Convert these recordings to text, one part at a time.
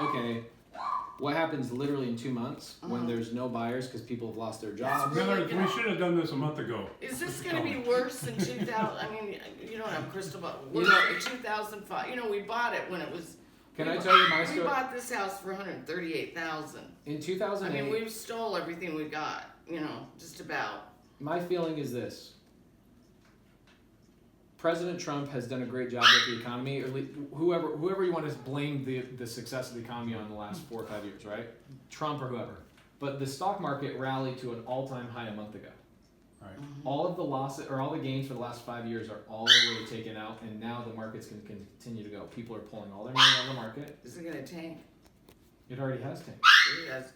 okay, what happens literally in 2 months when there's no buyers because people have lost their jobs? We should have done this a month ago. Is this going to be worse than 2000? I mean, you don't have a crystal ball. Worse than 2005. You know, we bought it when it was. Can I tell you my story? We bought this house for $138,000. In 2008. I mean, we stole everything we got. You know, just about. My feeling is this. President Trump has done a great job with the economy, or whoever you want to blame the success of the economy on the last 4 or 5 years, right? Trump or whoever. But the stock market rallied to an all-time high a month ago. Right. All of the losses or all the gains for the last 5 years are all the way taken out, and now the market's going to continue to go. People are pulling all their money out of the market. Is it going to tank? It already has tanked.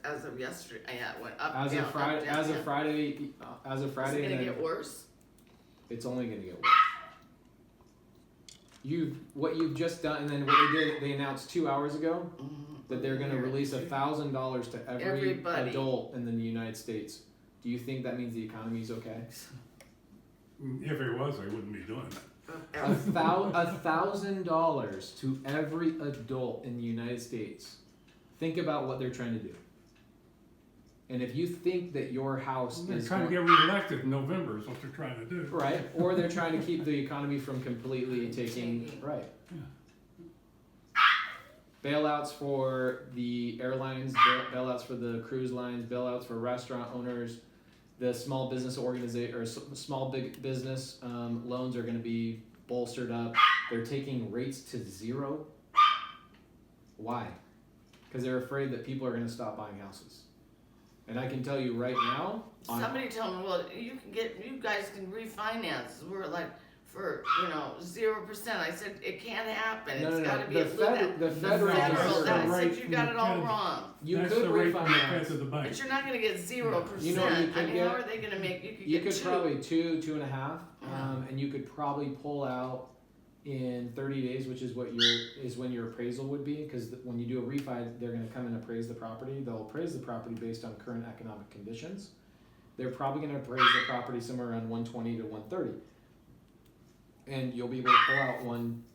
As of yesterday, yeah, it went up. As down, of Friday, up, down, as of down. Friday, as of Friday, Is it going to get worse? It's only going to get worse. What you've just done, and then what they did, they announced 2 hours ago that they're going to release $1,000 to everybody adult in the United States. Do you think that means the economy's okay? If it was, I wouldn't be doing it. $1,000 to every adult in the United States. Think about what they're trying to do. And if you think that your house They're is trying to get reelected in November is what they're trying to do. right, or they're trying to keep the economy from completely taking right. Yeah. Bailouts for the airlines, bailouts for the cruise lines, bailouts for restaurant owners, the small business organization or small big business loans are going to be bolstered up. They're taking rates to 0. Why? Because they're afraid that people are going to stop buying houses. And I can tell you right now. Somebody told me, well, you guys can refinance. We're like, for 0%. I said it can't happen. It's got to be the federal. I said you got it all wrong. You That's could the rate from the refinance, Fed to the bank. But you're not going to get 0%. You know what you could get? How are they going to make? You could 2. probably 2.5, and you could probably pull out in 30 days, which is when your appraisal would be, because when you do a refi, they're going to come and appraise the property. They'll appraise the property based on current economic conditions. They're probably going to appraise the property somewhere around 120 to 130, and you'll be able to pull out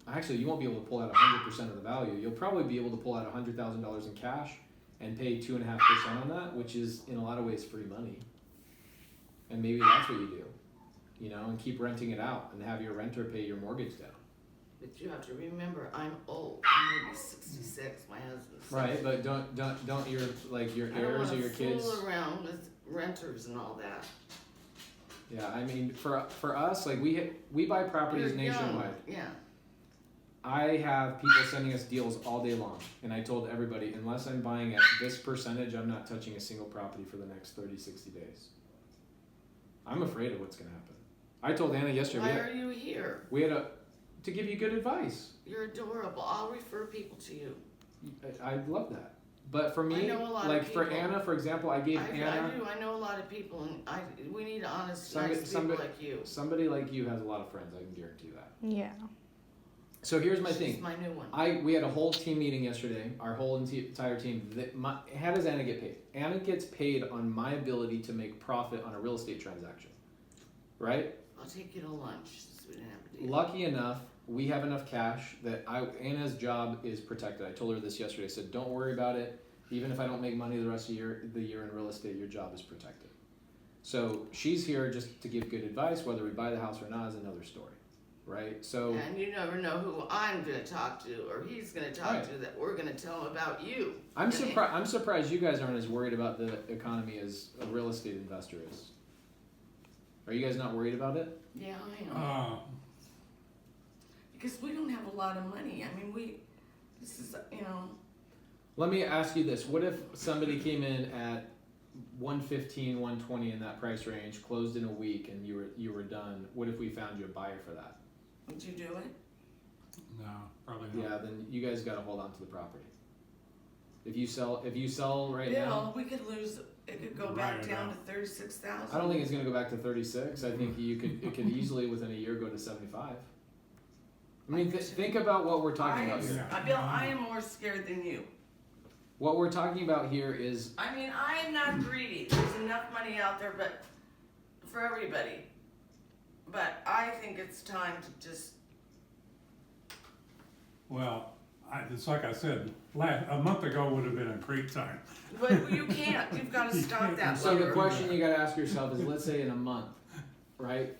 Actually, you won't be able to pull out 100% of the value. You'll probably be able to pull out $100,000 in cash and pay 2.5% on that, which is in a lot of ways free money. And maybe that's what you do, and keep renting it out and have your renter pay your mortgage down. But you have to remember, I'm old. I'm maybe 66. My husband's 60. Right, but don't your heirs or your kids fool around with renters and all that. Yeah, I mean for us, like we buy properties nationwide. Yeah. I have people sending us deals all day long, and I told everybody, unless I'm buying at this percentage, I'm not touching a single property for the next 30, 60 days. I'm afraid of what's going to happen. I told Anna yesterday. Why are you here? To give you good advice. You're adorable. I'll refer people to you. I love that. But for me, I know a lot like of people. for Anna, for example, I gave Anna. I do. I know a lot of people, and we need honest, nice people like you. Somebody like you has a lot of friends. I can guarantee that. Yeah. So here's my She's thing. my new one. We had a whole team meeting yesterday. Our whole entire team. How does Anna get paid? Anna gets paid on my ability to make profit on a real estate transaction, right? I'll take you to lunch since we didn't have a deal. Lucky enough, we have enough cash that Anna's job is protected. I told her this yesterday. I said, don't worry about it. Even if I don't make money the rest of the year in real estate, your job is protected. So she's here just to give good advice. Whether we buy the house or not is another story, right? So and you never know who I'm going to talk to or he's going to talk to that we're going to tell him about you. I'm surprised you guys aren't as worried about the economy as a real estate investor is. Are you guys not worried about it? Yeah, I am. Because we don't have a lot of money. I mean, this is. Let me ask you this. What if somebody came in at 115, 120 in that price range, closed in a week, and you were done? What if we found you a buyer for that? Would you do it? No, probably not. Yeah, then you guys got to hold on to the property. If you sell right now, we could lose. It could go back down to 36,000. I don't think it's going to go back to 36. I think it could easily within a year go to 75. I mean, think about what we're talking about here. Bill, I am more scared than you. What we're talking about here is. I mean, I am not greedy. There's enough money out there, but for everybody. But I think it's time to just. Well, It's like I said, a month ago would have been a great time. But you can't, you've gotta stop that. So the later. question you gotta ask yourself is, let's say in a month, right?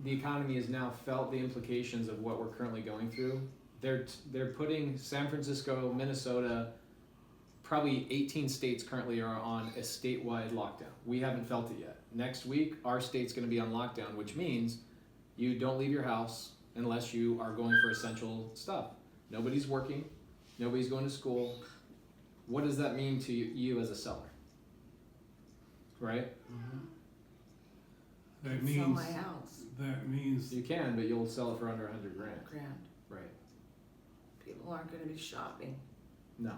The economy has now felt the implications of what we're currently going through. They're putting San Francisco, Minnesota, probably 18 states currently are on a statewide lockdown. We haven't felt it yet. Next week, our state's gonna be on lockdown, which means you don't leave your house unless you are going for essential stuff. Nobody's working, nobody's going to school. What does that mean to you as a seller? Right? That Sell means, my house, that means, You can, but you'll sell it for under 100 grand. grand. Right. People aren't gonna be shopping. No.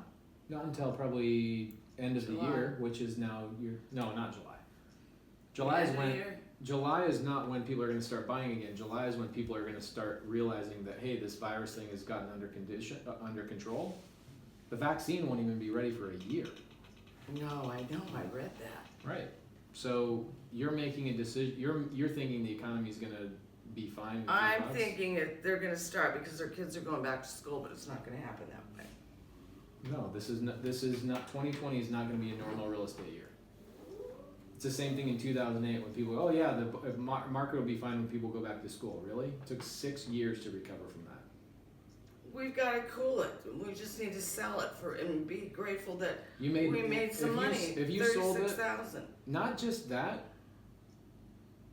Not until probably end of the July. year, which is now no, not July. July is End of the when year. July is not when people are going to start buying again. July is when people are going to start realizing that, hey, this virus thing has gotten under control. The vaccine won't even be ready for a year. No, I know, I read that. Right. So you're making a decision. You're thinking the economy is going to be fine. in 2 I'm months? thinking that they're gonna start because their kids are going back to school, but it's not gonna happen that way. No, this is not. 2020 is not going to be a normal real estate year. It's the same thing in 2008 when people, oh yeah, the market will be fine when people go back to school. Really? It took 6 years to recover from that. We've gotta cool it, we just need to sell it and be grateful that You made we made some money, If you sold it, 36,000. not just that,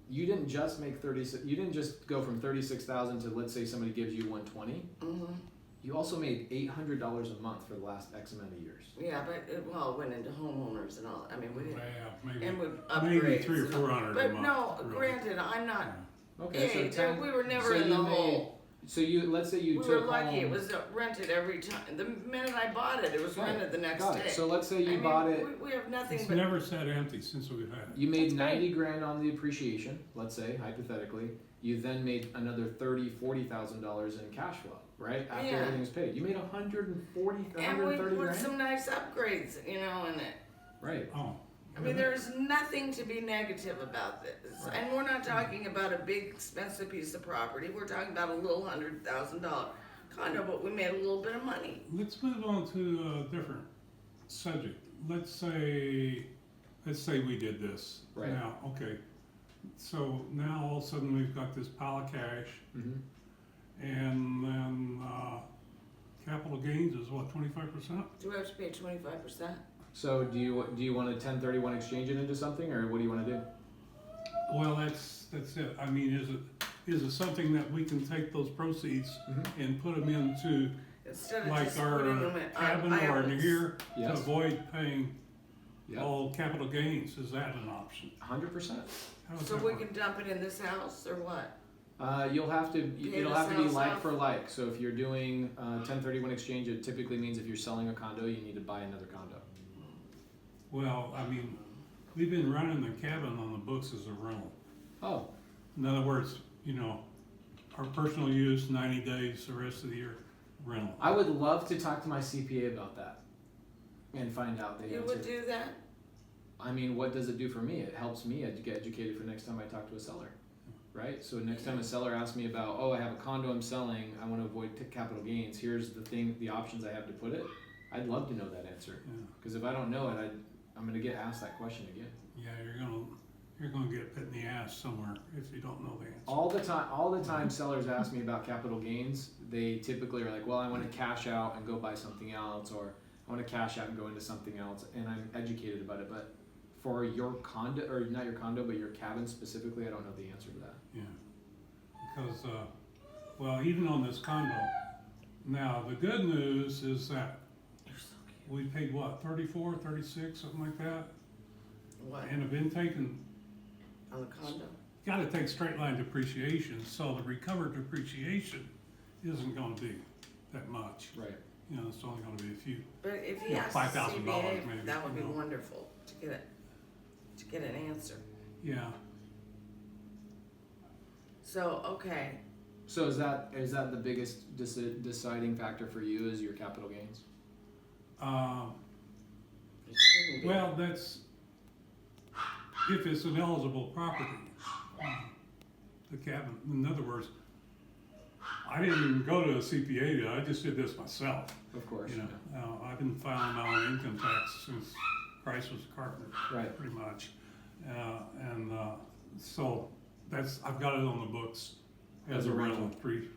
you didn't just make 36. You didn't just go from 36,000 to, let's say somebody gives you 120. Mm-hmm. You also made $800 a month for the last X amount of years. Yeah, but it went into homeowners and all, I mean, we didn't, maybe, and with maybe upgrades 300 or and all. 400 a But month. no, really. granted, I'm not, Okay, hey, so 10, we were never so in the you made- hole. So let's say you We took were lucky, home, it was rented every time, the minute I bought it, it was Got it, rented the next got day. it. So let's say I you mean, bought it. We have nothing It's but, never sat empty since we've had it. You made That's great. 90 grand on the appreciation. Let's say hypothetically, you then made another $40,000 in cash flow, right? After Yeah. everything's paid, you made 140, and we 130 put grand. some nice upgrades, in it. Right. Oh. I mean, there's nothing to be negative about this. Right. And we're not talking about a big expensive piece of property. We're talking about a little $100,000 condo, but we made a little bit of money. Let's move on to a different subject. Let's say we did this. Right. Now, okay. So now all of a sudden we've got this pile of cash, Mm-hmm. and then capital gains is what, 25%? Do we have to pay 25%? So do you want to 1031 exchange it into something, or what do you want to do? Well, that's it. I mean, is it something that we can take those proceeds Mm-hmm. and put them into Instead of like just putting them our in cabin or in here to Yes. avoid paying Yeah. all capital gains? Is that an option? 100%. How does So that we work? can dump it in this house or what? You'll have to. It'll have to be sales like off. for like. So if you're doing 1031 exchange, it typically means if you're selling a condo, you need to buy another condo. Well, I mean, we've been running the cabin on the books as a rental. Oh, In other words, our personal use, 90 days, the rest of the year, rental. I would love to talk to my CPA about that and find out the You answer. would do that? I mean, what does it do for me? It helps me get educated for next time I talk to a seller, right? So next time a seller asks me about, oh, I have a condo I'm selling, I want to avoid capital gains. Here's the options I have to put it. I'd love to know that answer, Yeah, because if I don't know it, I'm gonna get asked that question again. yeah, you're gonna get bit in the ass somewhere if you don't know the answer. All the time sellers ask me about capital gains, they typically are like, well, I want to cash out and go buy something else, or I want to cash out and go into something else, and I'm educated about it. But for your condo, or not your condo, but your cabin specifically, I don't know the answer to that. Yeah, because, well, even on this condo, now, the good news is that You're so cute. we paid what, 34, 36, something like that? What? And have been taking, On the condo? gotta take straight line depreciation, so the recovered depreciation isn't gonna be that much. Right. It's only gonna be a few. But if he Yeah, asks the $5,000 CPA, maybe, that would be you know. wonderful to get an answer. Yeah, So, okay, So is that the biggest deciding factor for you, is your capital gains? it shouldn't be. well, that's, if it's an eligible property, the cabin, in other words, I didn't go to a CPA, I just did this myself. Of course. You know, I've been filing my own income tax since Christ was a carpenter, Right. pretty much. So I've got it on the books as a rental, three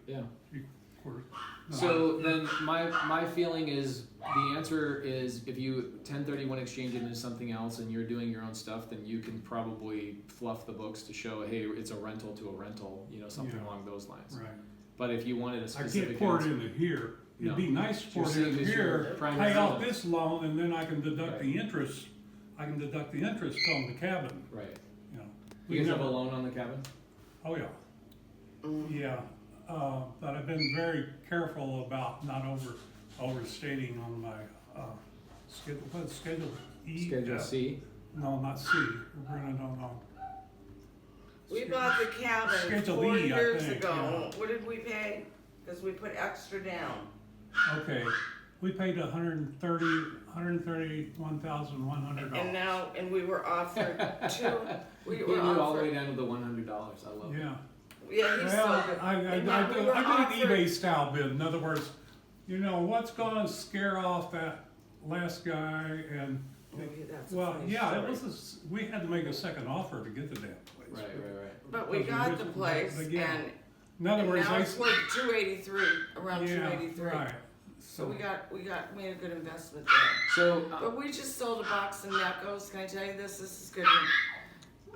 quarters. No, So then my feeling is the answer is if you 1031 exchange it into something else and you're doing your own stuff, then you can probably fluff the books to show, hey, it's a rental to a rental, you know, something along those lines. Right. But if you wanted a I specific can't pour it answer, into here. It'd No. be nice to pour it You're into saying here, your primary pay off residence. this loan, and then I can deduct Right. the interest. I can deduct the interest on the cabin, right? you know. You guys have a never- loan on the cabin? Oh, yeah. Yeah, but I've been very careful about not overstating on my schedule E. Schedule C. No, not C. We're running on. We bought the cabin Schedule 4 E, I years think, ago. What did we pay? Because we put extra down. Okay, we paid $131,100. And now, and we were offered two, we He were knew all the way offered, down to the $100. I love it. Yeah. yeah, he Well, sold it. I And did now we were an offered- eBay style bid. In other words, you know, what's gonna scare off that last guy and, Maybe that's a well, funny yeah, story. it was, we had to make a second offer to get the damn place. Right. But we because got the original- place but yeah. and In other words, now they. it's worth 283, around Yeah, 283. right. So we made a good investment there. So But we just sold a box of Neckos. Can I tell you this? This is good one.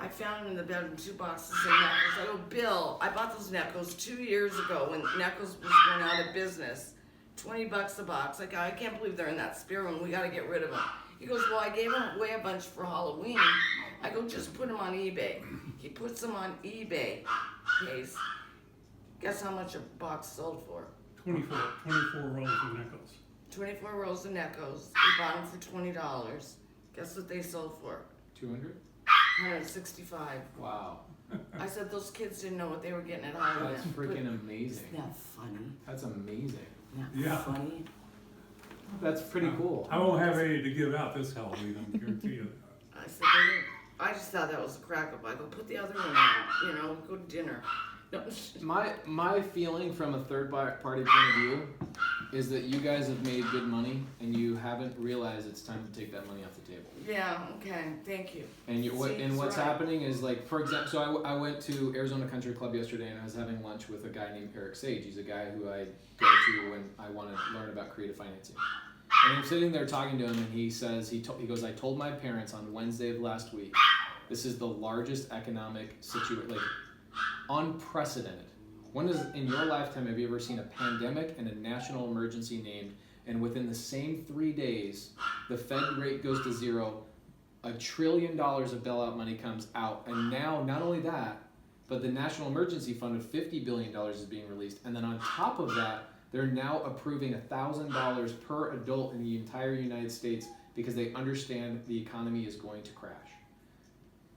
I found them in the bedroom, 2 boxes of Neckos. I go, Bill, I bought those Neckos 2 years ago when Neckos was going out of business. $20 a box. Like, I can't believe they're in that spare room. We gotta get rid of them. He goes, well, I gave them away a bunch for Halloween. I go, just put them on eBay. He puts them on eBay. Pays. Guess how much a box sold for? 24 rolls of nickels. 24 rolls of Neckos. We bought them for $20. Guess what they sold for? 200. 165. Wow. I said those kids didn't know what they were getting at Halloween. That's freaking amazing. Isn't that funny? That's amazing. Isn't that Yeah. funny? That's pretty cool. I won't have any to give out this Halloween, I guarantee you. I said, they didn't. I just thought that was a crack up. I go, put the other one on, you know, go to dinner. No. My feeling from a third party point of view is that you guys have made good money and you haven't realized it's time to take that money off the table. Yeah, okay, thank you. And what's right. happening is, like, for example, so I went to Arizona Country Club yesterday and I was having lunch with a guy named Eric Sage. He's a guy who I go to when I want to learn about creative financing. And I'm sitting there talking to him and he says, he goes, I told my parents on Wednesday of last week, this is the largest economic situation, like, unprecedented. When in your lifetime have you ever seen a pandemic and a national emergency named, and within the same 3 days, the Fed rate goes to zero, $1 trillion of bailout money comes out, and now not only that, but the National Emergency Fund of $50 billion is being released, and then on top of that, they're now approving $1,000 per adult in the entire United States because they understand the economy is going to crash.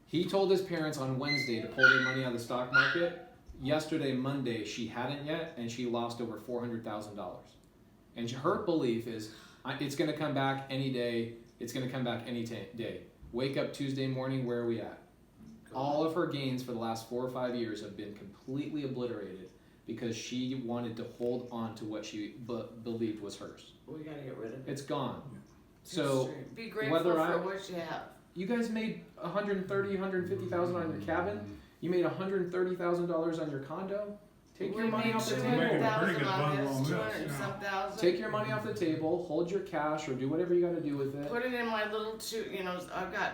He told his parents on Wednesday to pull their money out of the stock market. Yesterday, Monday, she hadn't yet, and she lost over $400,000. And her belief is, it's going to come back any day. It's going to come back any day. Wake up Tuesday morning, where are we at? All of her gains for the last 4 or 5 years have been completely obliterated because she wanted to hold on to what she believed was hers. We gotta get rid of it. It's gone. It's So true. Be grateful whether for I- what you have. you guys made $150,000 on your cabin. You made $130,000 on your condo. Take your We money made off the $200,000 table. 200,000 on bundle on this, this, 200 and some thousand. Take your money off the table. Hold your cash or do whatever you got to do with it. Put it in my little I've got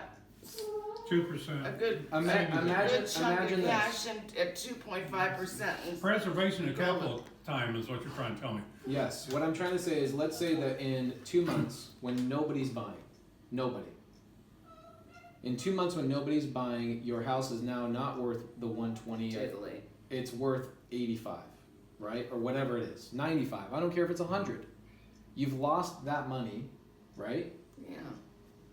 2%. a good, Imagine good chunk of this. cash at 2.5%. Preservation of capital time is what you're trying to tell me. Yes. What I'm trying to say is, let's say that in 2 months, when nobody's buying, in 2 months when nobody's buying, your house is now not worth the 120. Totally. It's worth 85, right? Or whatever it is, 95. I don't care if it's 100. You've lost that money, right? Yeah.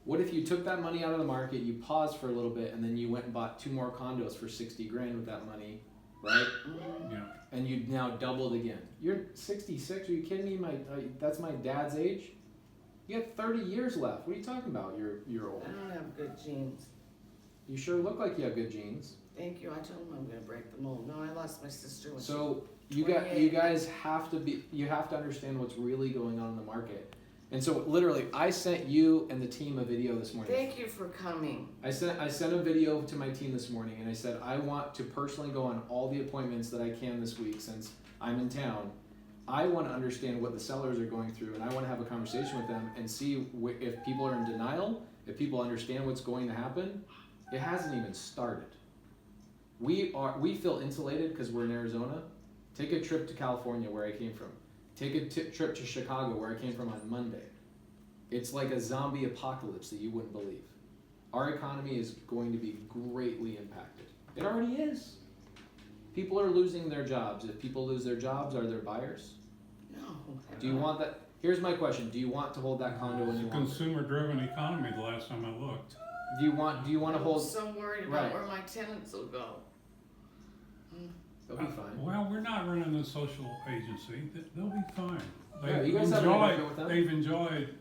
What if you took that money out of the market, you paused for a little bit, and then you went and bought 2 more condos for 60 grand with that money, right? Yeah. And you now doubled again. You're 66. Are you kidding me? That's my dad's age. You have 30 years left. What are you talking about? You're old. I don't have good genes. You sure look like you have good genes. Thank you. I told him I'm gonna break the mold. No, I lost my sister when So You 28. guys have to understand what's really going on in the market. And so literally, I sent you and the team a video this morning. Thank you for coming. I sent a video to my team this morning, and I said I want to personally go on all the appointments that I can this week since I'm in town. I want to understand what the sellers are going through, and I want to have a conversation with them and see if people are in denial, if people understand what's going to happen. It hasn't even started. We feel insulated because we're in Arizona. Take a trip to California, where I came from. Take a trip to Chicago, where I came from on Monday. It's like a zombie apocalypse that you wouldn't believe. Our economy is going to be greatly impacted. It already is. People are losing their jobs. If people lose their jobs, are there buyers? No. Do you want that? Here's my question. Do you want to hold that condo when It's you a want it? consumer-driven economy the last time I looked. Do you want to I'm hold? so worried about Right. where my tenants will go. They'll be fine. Well, we're not running a social agency. They'll be fine. Yeah, you guys have an agreement with them? They've enjoyed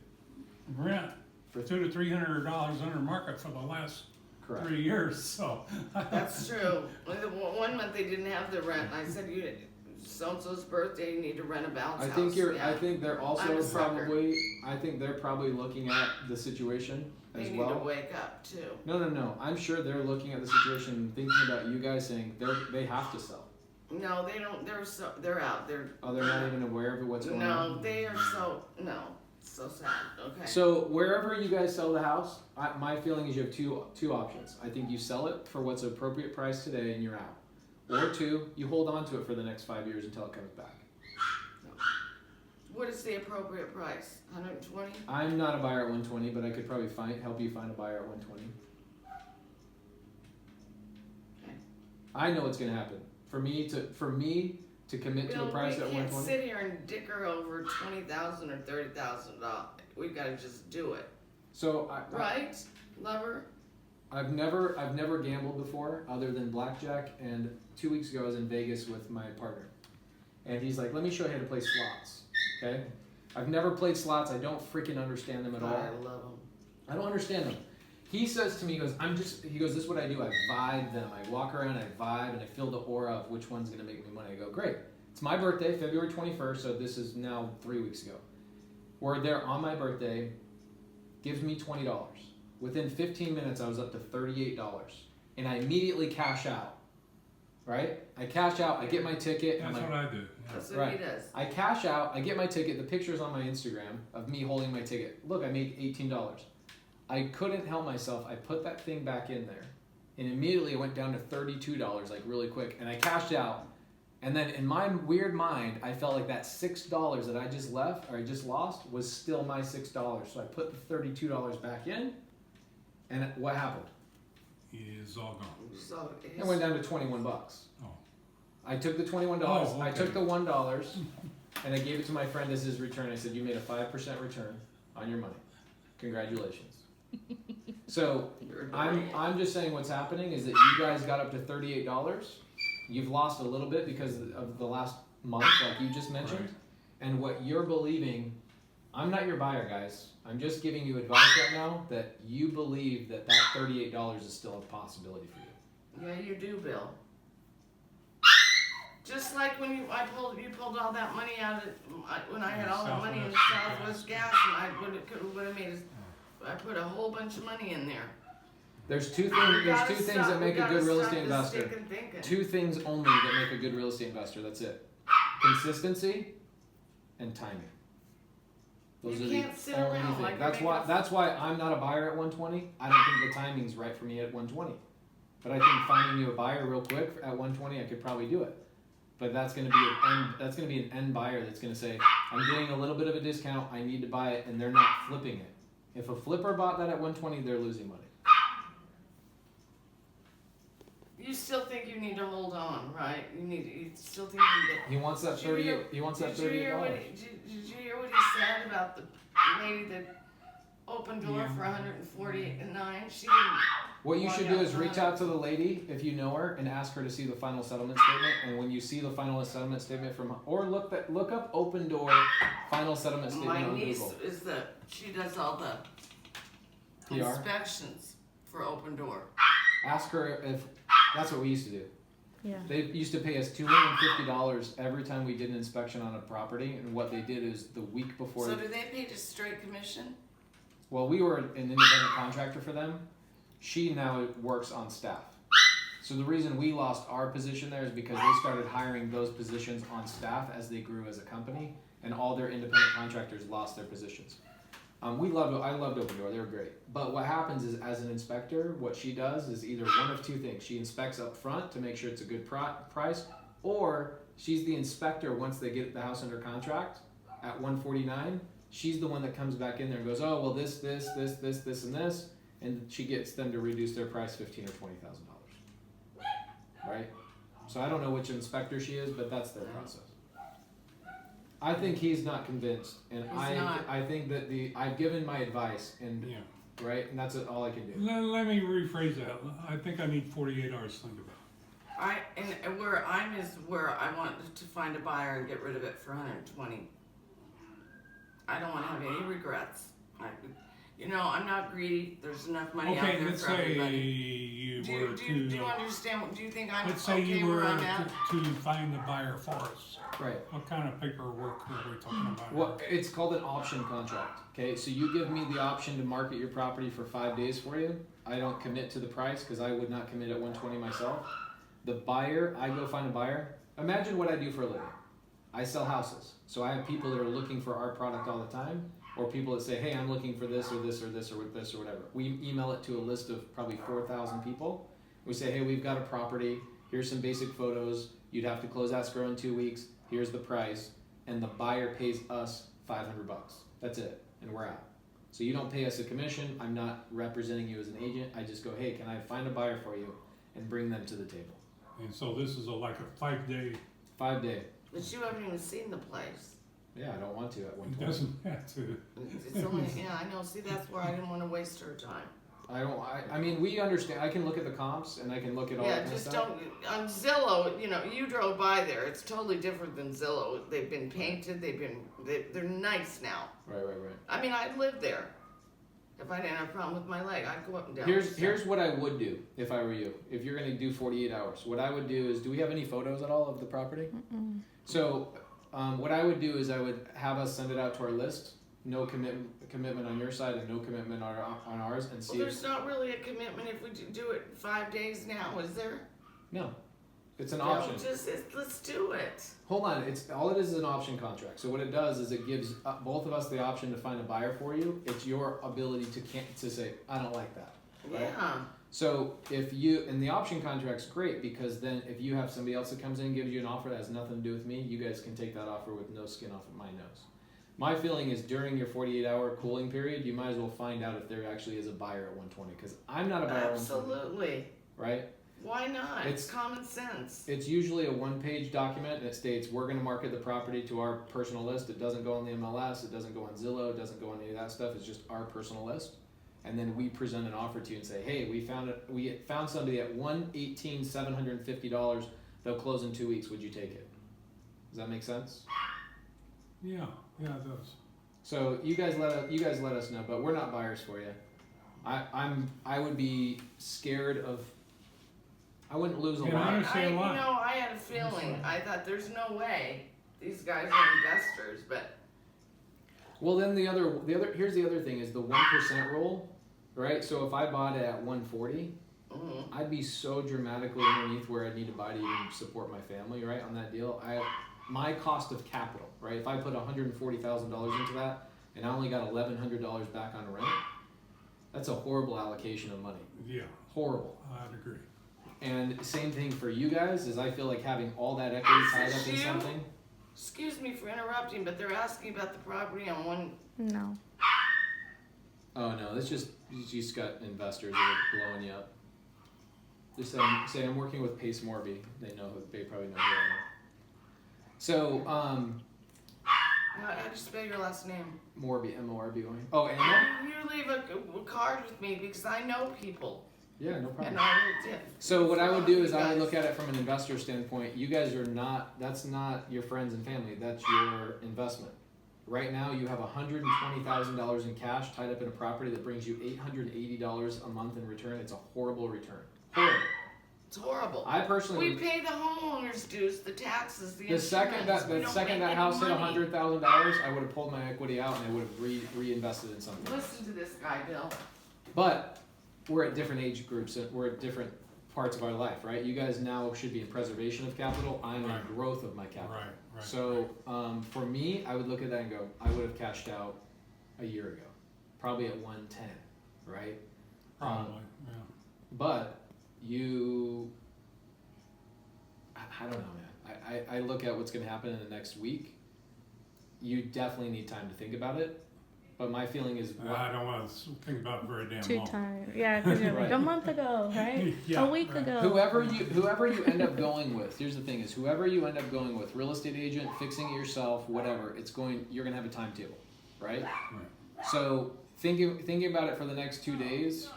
rent For $200 to $300 under market for the last Correct. 3 years. So That's true. One month they didn't have the rent, and I said, so-and-so's birthday, you need to rent a bounce I house. think Yeah. I think they're I'm also a sucker. probably. I think they're probably looking at the situation They as need to well. wake up too. No. I'm sure they're looking at the situation and thinking about you guys saying they have to sell. No, they don't. They're out. They're Not even aware of what's going on. no. They are so sad. Okay. So wherever you guys sell the house, my feeling is you have two options. I think you sell it for what's appropriate price today and you're out. Or two, you hold on to it for the next 5 years until it comes back. What is the appropriate price? 120? I'm not a buyer at 120, but I could probably help you find a buyer at 120. Okay. I know what's gonna happen. For me to commit to a price at we can't 120. sit here and dicker over $20,000 or $30,000. We've got to just do it, So right, lover? I've never gambled before other than blackjack, and 2 weeks ago I was in Vegas with my partner. And he's like, let me show you how to play slots. Okay? I've never played slots. I don't freaking understand them at all. I love them. I don't understand them. He says to me, he goes, this is what I do. I vibe them. I walk around, I vibe, and I feel the aura of which one's going to make me money. I go, great. It's my birthday, February 21st, so this is now 3 weeks ago. We're there on my birthday, gives me $20. Within 15 minutes, I was up to $38. And I immediately cash out. Right? I cash out, I get my ticket. that's what I do. Yeah. That's what Right. he does. I cash out, I get my ticket, the picture's on my Instagram of me holding my ticket. Look, I made $18. I couldn't help myself. I put that thing back in there. And immediately it went down to $32, like really quick. And I cashed out. And then in my weird mind, I felt like that $6 that I just lost was still my $6. So I put the $32 back in. And what happened? It's all gone. So It went down to $21. Oh. I took the $21. Oh, I okay. took the $1 and I gave it to my friend as his return. I said, you made a 5% return on your money. Congratulations. So I'm just saying what's happening is that you guys got up to $38. You've lost a little bit because of the last month, like you just mentioned. Right. And what you're believing, I'm not your buyer, guys. I'm just giving you advice right now that you believe that $38 is still a possibility for you. yeah, you do, Bill. Just like when you pulled all that money out of when I had all that money in Southwest Gas, and I would have made. I put a whole bunch of money in there. There's two things that make a good real estate investor. Thinking. Two things only that make a good real estate investor. That's it. Consistency and timing. Those You are can't the sit only around things. like That's you're why. making That's why I'm not a buyer at 120. I don't think the timing's right for me at 120. But I think finding you a buyer real quick at 120, I could probably do it. But that's going to be an end buyer that's going to say, I'm getting a little bit of a discount. I need to buy it, and they're not flipping it. If a flipper bought that at 120, they're losing money. You still think you need to hold on, right? You still think you need to. He wants that Did you hear- 38. He wants that Did you hear what $38. did you hear what he said about the lady that opened door Yeah. for 149? She didn't. What you Well, should yeah, do is so reach out to the lady if you know her and ask her to see the final settlement statement. And when you see the final settlement statement or look up Open Door final settlement statement My on niece Google. she does all the PR. inspections for Open Door. Ask her if that's what we used to do. Yeah. They used to pay us $250 every time we did an inspection on a property, and what they did is the week before. So do they pay just straight commission? Well, we were an independent contractor for them. She now works on staff. So the reason we lost our position there is because they started hiring those positions on staff as they grew as a company, and all their independent contractors lost their positions. I loved Open Door, they were great. But what happens is, as an inspector, what she does is either one of two things. She inspects up front to make sure it's a good price, or she's the inspector once they get the house under contract at 149. She's the one that comes back in there and goes, oh, well, this, and this, and she gets them to reduce their price $15,000 or $20,000. Right? So I don't know which inspector she is, but that's their process. I think he's not convinced, and I think that I've given my advice, and Yeah. right, and that's all I can do. Let me rephrase that. I think I need 48 hours to think about it. And where I'm is where I want to find a buyer and get rid of it for 120. I don't want to have any regrets. I'm not greedy. There's enough money out Okay, there let's for say everybody. you Do were you understand? Do you think I'm let's say okay you were where I'm at? to find the buyer for us. Right. What kind of paperwork are we talking about? Well, it's called an option contract. Okay, so you give me the option to market your property for 5 days for you. I don't commit to the price because I would not commit at 120 myself. The buyer, I go find a buyer. Imagine what I do for a living. I sell houses, so I have people that are looking for our product all the time, or people that say, hey, I'm looking for this or this or this or this or whatever. We email it to a list of probably 4,000 people. We say, hey, we've got a property. Here's some basic photos. You'd have to close escrow in 2 weeks. Here's the price. And the buyer pays us $500. That's it. And we're out. So you don't pay us a commission. I'm not representing you as an agent. I just go, hey, can I find a buyer for you and bring them to the table? And so this is like a 5-day. 5 day. But you haven't even seen the place. Yeah, I don't want to at It 120. doesn't have to. It's only, yeah, I know. See, that's where I didn't want to waste her time. I mean, we understand. I can look at the comps and I can look at all Yeah, that kind of just stuff. don't. On Zillow, you drove by there. It's totally different than Zillow. They've been painted. They're nice now. Right. I mean, I'd live there. If I didn't have a problem with my leg, I'd go up and down. Here's what I would do if I were you. If you're gonna do 48 hours, what I would do is, do we have any photos at all of the property? Mm-mm. So, what I would do is I would have us send it out to our list. No commitment on your side and no commitment on ours, and see. Well, there's not really a commitment if we do it 5 days now, is there? No, it's an No, option. let's do it. Hold on, all it is an option contract. So what it does is it gives both of us the option to find a buyer for you. It's your ability to say, I don't like that. Right? Yeah. So and the option contract's great because then if you have somebody else that comes in and gives you an offer that has nothing to do with me, you guys can take that offer with no skin off of my nose. My feeling is during your 48-hour cooling period, you might as well find out if there actually is a buyer at 120 because I'm not a buyer at 120. Absolutely. Right? Why not? It's common sense. It's usually a one-page document and it states we're going to market the property to our personal list. It doesn't go on the MLS. It doesn't go on Zillow. It doesn't go on any of that stuff. It's just our personal list. And then we present an offer to you and say, hey, we found somebody at $118,750. They'll close in 2 weeks. Would you take it? Does that make sense? Yeah, it does. So you guys let us know, but we're not buyers for you. I would be scared of. I wouldn't lose a Yeah, lot. I understand why. I had a feeling. I thought there's no way these guys are investors, but Well, then here's the other thing is the 1% rule, right? So if I bought it at 140, I'd be so dramatically underneath where I'd need to buy to even support my family, right? On that deal, my cost of capital, right? If I put $140,000 into that and I only got $1,100 back on rent, that's a horrible allocation of money. Yeah, Horrible. I'd agree. And same thing for you guys is I feel like having all that equity tied up in something. excuse me for interrupting, but they're asking about the property on one. No. Oh no, it's just you just got investors that are blowing you up. Just say I'm working with Pace Morby. They probably know who I am. So How do you spell your last name? Morby, M-O-R-B-Y. Oh, Emma? You leave a card with me because I know people. Yeah, no problem. And I will So what I would do is I would look at it from an investor standpoint. You guys are that's not your friends and family. That's your investment. Right now you have $120,000 in cash tied up in a property that brings you $880 a month in return. It's a horrible return. Horrible. It's horrible. I personally We pay the homeowners dues, the taxes, the the second that insurance. We don't make any house hit money. $100,000, I would have pulled my equity out and I would have reinvested in something. Listen to this guy, Bill. But we're at different age groups and we're at different parts of our life, right? You guys now should be in preservation of capital. I'm Right. in growth of my capital. Right. So for me, I would look at that and go, I would have cashed out a year ago, probably at 110, right? Probably, yeah. But I don't know, man. I look at what's going to happen in the next week. You definitely need time to think about it. But my feeling is, I don't want to think about it very damn Too long. tired. Yeah, because you're like Right. a month ago, right? Yeah, a week right. ago. whoever you end up going with, here's the thing: is whoever you end up going with, real estate agent, fixing it yourself, whatever, you're going to have a timetable, right? Right. So thinking about it for the next 2 days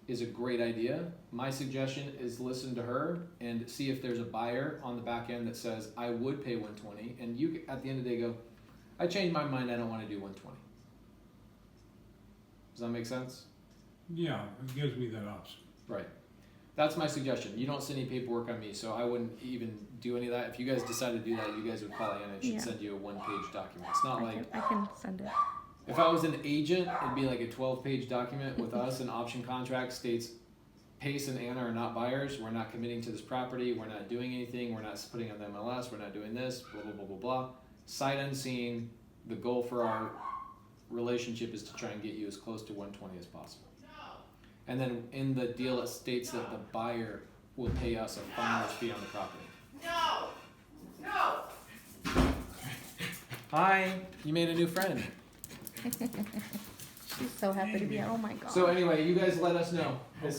is a great idea. My suggestion is listen to her and see if there's a buyer on the back end that says I would pay 120, and you at the end of the day go, I changed my mind, I don't want to do 120. Does that make sense? Yeah, it gives me that option. Right. That's my suggestion. You don't send any paperwork on me, so I wouldn't even do any of that. If you guys decide to do that, you guys would call Anna and she'd Yeah. send you a 1-page document. It's not like I can send it. if I was an agent, it'd be like a 12-page document with us. An option contract states Pace and Anna are not buyers. We're not committing to this property. We're not doing anything. We're not putting on the MLS. We're not doing this. Blah blah blah blah blah. Sight unseen. The goal for our relationship is to try and get you as close to 120 as possible. And then in the deal, it states that the buyer will pay us a finder's fee on the property. No! Hi, you made a new friend. She's so happy to be here. Oh my god. So anyway, you guys let us know. It Okay.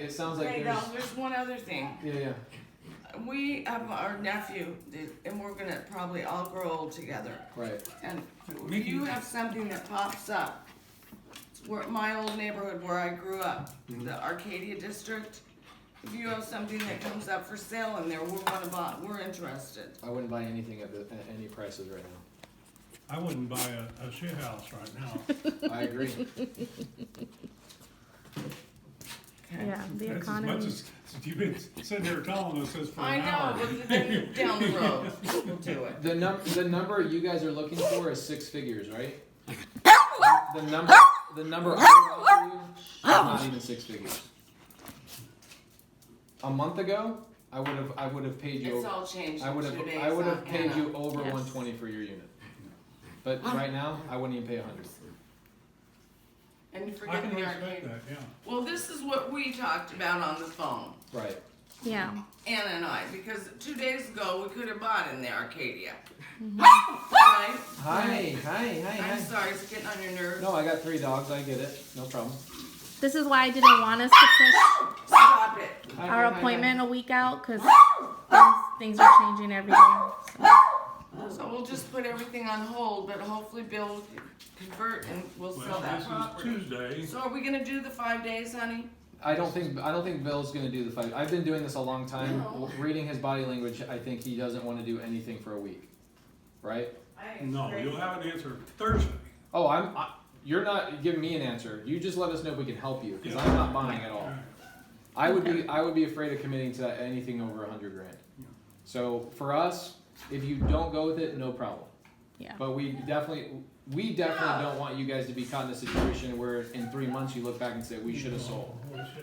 sounds like Hey, there's now, there's one other thing. yeah. We have our nephew, and we're gonna probably all grow old together. Right. And if you have something that pops up, it's where my old neighborhood where I grew up, the Arcadia district. If you have something that comes up for sale in there, we're interested. I wouldn't buy anything at any prices right now. I wouldn't buy a shit house right now. I agree. Yeah, the That's economy. as much as you've been sitting there telling us this for I an hour. know, but then down the road, we'll do it. The number you guys are looking for is 6 figures, right? The number I would offer you is not even 6 figures. A month ago, I would have paid you. It's all changed I would in 2 days. have on paid Anna. you over Yes. 120 for your unit. But right now, I wouldn't even pay 100. And you I forget can the respect arcade. that, yeah. Well, this is what we talked about on the phone, Right. Yeah. Anna and I, because 2 days ago we could have bought in the Arcadia. Mm-hmm. Right? Hi. I'm sorry, it's getting on your nerves. No, I got 3 dogs. I get it. No problem. This is why I didn't want us to push Stop it. Hi, our hi. appointment a week out because things are changing every day. So. So we'll just put everything on hold, but hopefully Bill will convert and we'll sell Well, that this property. is Tuesday. So are we gonna do the 5 days, honey? I don't think Bill's gonna do the fight. I've been doing this a long time. No. Reading his body language, I think he doesn't want to do anything for a week, right? No, you'll have an answer Thursday. Oh, you're not giving me an answer. You just let us know if we can help you, because I'm not buying at all. I would be afraid of committing to anything over $100,000. Yeah. So for us, if you don't go with it, no problem. Yeah. But we definitely don't want you guys to be caught in a situation where in 3 months you look back and say we should have sold.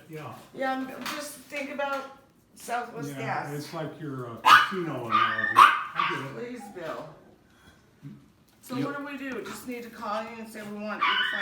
Yeah. Yeah, just think about Southwest Yeah, Gas. it's like your casino analogy. I get it. Please, Bill. So You- what do? Just need to call you and say we want you to find